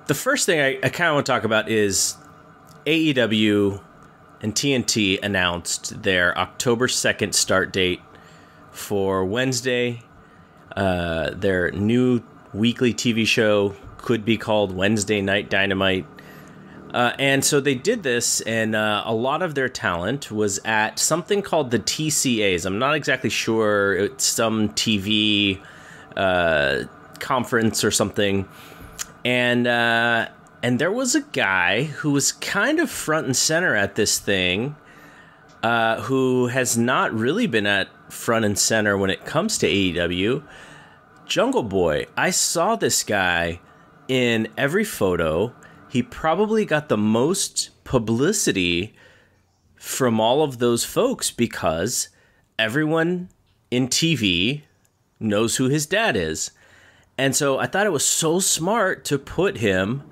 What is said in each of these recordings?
the first thing I kind of want to talk about is AEW and TNT announced their October 2nd start date for Wednesday. Their new weekly TV show could be called Wednesday Night Dynamite. And so they did this, and a lot of their talent was at something called the TCAs. I'm not exactly sure. It's some TV conference or something. And there was a guy who was kind of front and center at this thing, who has not really been at front and center when it comes to AEW. Jungle Boy. I saw this guy in every photo. He probably got the most publicity from all of those folks because everyone in TV knows who his dad is. And so I thought it was so smart to put him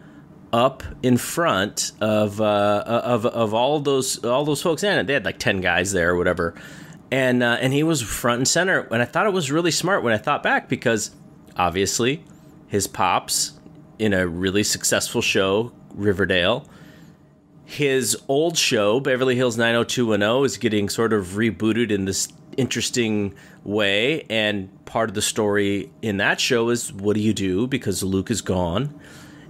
up in front of all those folks. And they had like 10 guys there or whatever. And he was front and center. And I thought it was really smart when I thought back because obviously his pops in a really successful show, Riverdale. His old show, Beverly Hills 90210, is getting sort of rebooted in this interesting way. And part of the story in that show is, what do you do? Because Luke is gone.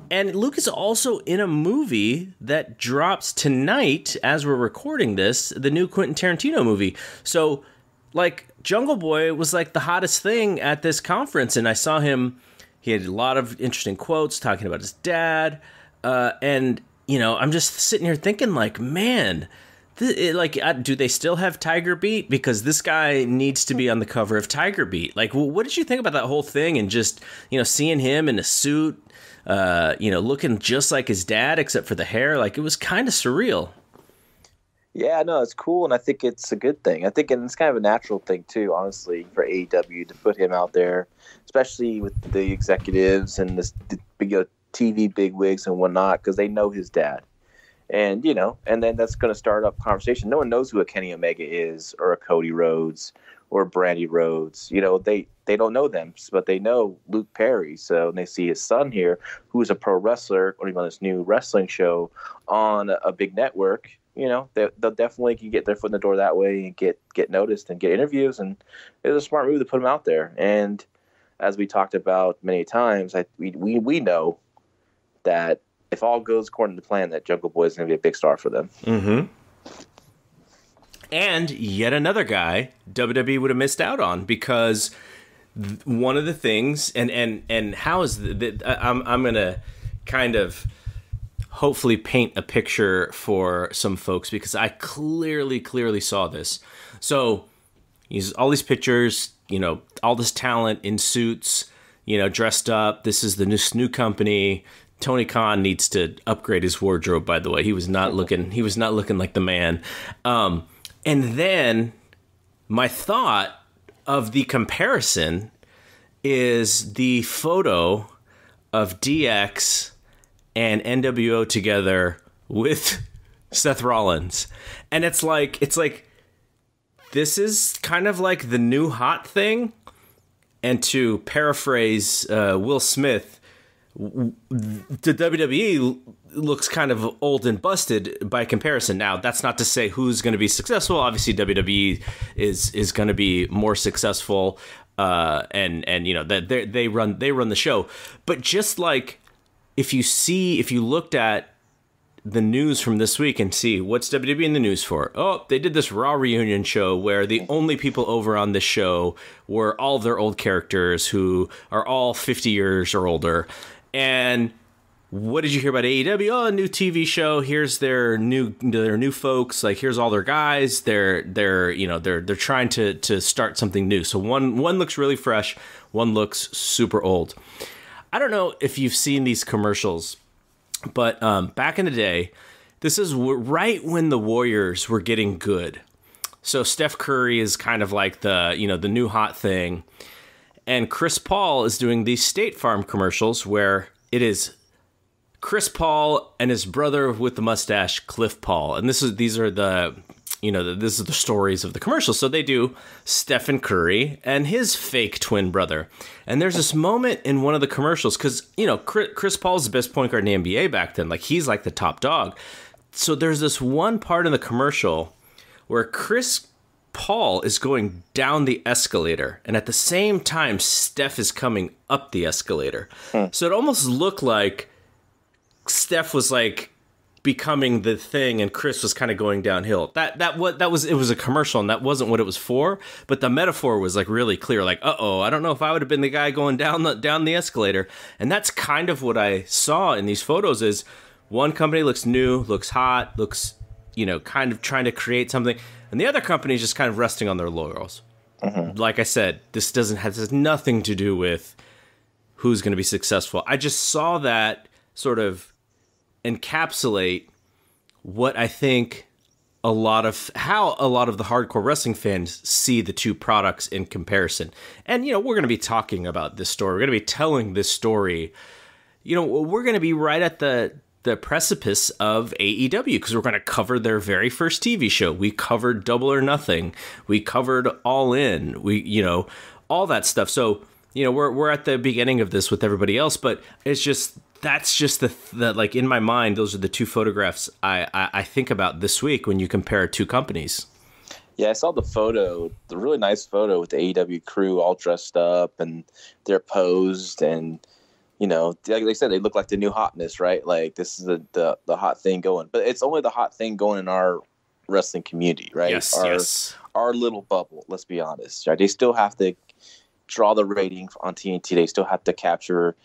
And Luke is also in a movie that drops tonight as we're recording this, the new Quentin Tarantino movie. So, like, Jungle Boy was like the hottest thing at this conference. And I saw him. He had a lot of interesting quotes talking about his dad. And, you know, I'm just sitting here thinking like, man, do they still have Tiger Beat? Because this guy needs to be on the cover of Tiger Beat. Like, what did you think about that whole thing? And just, you know, seeing him in a suit, you know, looking just like his dad, except for the hair. Like, it was kind of surreal. Yeah, no, it's cool, and I think it's a good thing. I think it's kind of a natural thing, too, honestly, for AEW to put him out there, especially with the executives and the big TV bigwigs and whatnot, because they know his dad. And, you know, and then that's going to start up conversation. No one knows who a Kenny Omega is or a Cody Rhodes or Brandy Rhodes. You know, they don't know them, but they know Luke Perry. So when they see his son here, who's a pro wrestler, or even on this new wrestling show on a big network, you know, they'll definitely can get their foot in the door that way and get noticed and get interviews. And it was a smart move to put him out there. And as we talked about many times, we know that if all goes according to plan, that Jungle Boy is going to be a big star for them. Mm-hmm. And yet another guy WWE would have missed out on, because one of the things, and how is I'm going to kind of hopefully paint a picture for some folks, because I clearly saw this. So he's all these pictures, you know, all this talent in suits, you know, dressed up. This is the new company. Tony Khan needs to upgrade his wardrobe, by the way. He was not looking like the man. And then my thought of the comparison is the photo of DX and NWO together with Seth Rollins. And it's like this is kind of like the new hot thing. And to paraphrase Will Smith, the WWE looks kind of old and busted by comparison. Now, that's not to say who's going to be successful. Obviously, WWE is going to be more successful, and you know that they run the show. But just like if you looked at the news from this week and see what's WWE in the news for. Oh, they did this Raw reunion show where the only people over on this show were all their old characters who are all 50 years or older. And what did you hear about AEW? Oh, a new TV show. Here's their new folks. Like, here's all their guys. They're trying to start something new. So one looks really fresh. One looks super old. I don't know if you've seen these commercials, but back in the day, this is right when the Warriors were getting good. So Steph Curry is kind of like the new hot thing. And Chris Paul is doing these State Farm commercials where it is Chris Paul and his brother with the mustache, Cliff Paul. And these are the this is the stories of the commercial. So they do Stephen Curry and his fake twin brother. And there's this moment in one of the commercials because, Chris Paul's the best point guard in the NBA back then. Like, he's like the top dog. So there's this one part in the commercial where Chris Paul is going down the escalator, and at the same time, Steph is coming up the escalator. So it almost looked like Steph was like becoming the thing, and Chris was kind of going downhill. It was a commercial, and that wasn't what it was for. But the metaphor was like really clear. Like, I don't know if I would have been the guy going down the escalator. And that's kind of what I saw in these photos. Is one company looks new, looks hot, looks kind of trying to create something. And the other company is just kind of resting on their laurels. Like I said, this has nothing to do with who's going to be successful. I just saw that sort of encapsulate what I think how a lot of the hardcore wrestling fans see the two products in comparison. And, we're going to be talking about this story. We're going to be telling this story. We're going to be right at the precipice of AEW because we're going to cover their very first TV show. We covered Double or Nothing. We covered All In. All that stuff. So, we're at the beginning of this with everybody else, but that's just the like in my mind, those are the two photographs I think about this week when you compare two companies. Yeah, I saw the really nice photo with the AEW crew all dressed up and they're posed and like they said, they look like the new hotness, right? Like this is the hot thing going, but it's only the hot thing going in our wrestling community, right? Yes, our little bubble. Let's be honest, right? They still have to draw the rating on TNT. They still have to capture,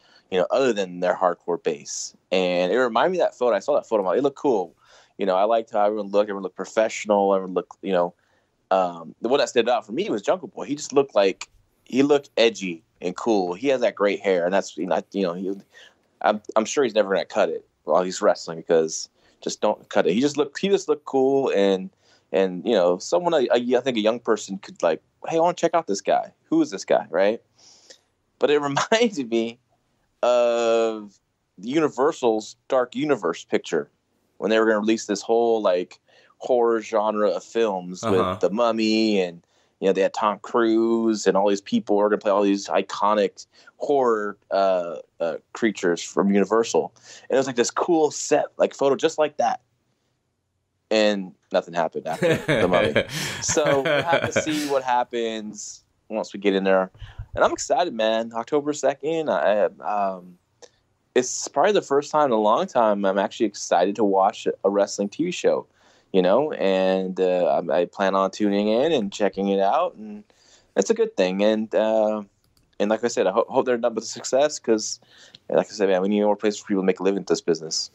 other than their hardcore base. And it reminded me of that photo. I saw that photo. It looked cool. I liked how everyone looked. Everyone looked professional. Everyone looked, the one that stood out for me was Jungle Boy. He just looked edgy and cool. He has that great hair, and that's I'm sure he's never gonna cut it while he's wrestling because just don't cut it. He just looked cool and someone I think a young person could like, hey, I want to check out this guy. Who is this guy, right? But it reminded me of Universal's Dark Universe picture when they were gonna release this whole like horror genre of films with the Mummy and. They had Tom Cruise and all these people who are going to play all these iconic horror creatures from Universal. And it was like this cool set, like photo just like that. And nothing happened after the Mummy. So we'll have to see what happens once we get in there. And I'm excited, man. October 2nd. It's probably the first time in a long time I'm actually excited to watch a wrestling TV show. And I plan on tuning in and checking it out, and it's a good thing. And like I said, I hope they're done with success because, like I said, man, we need more places for people to make a living in this business.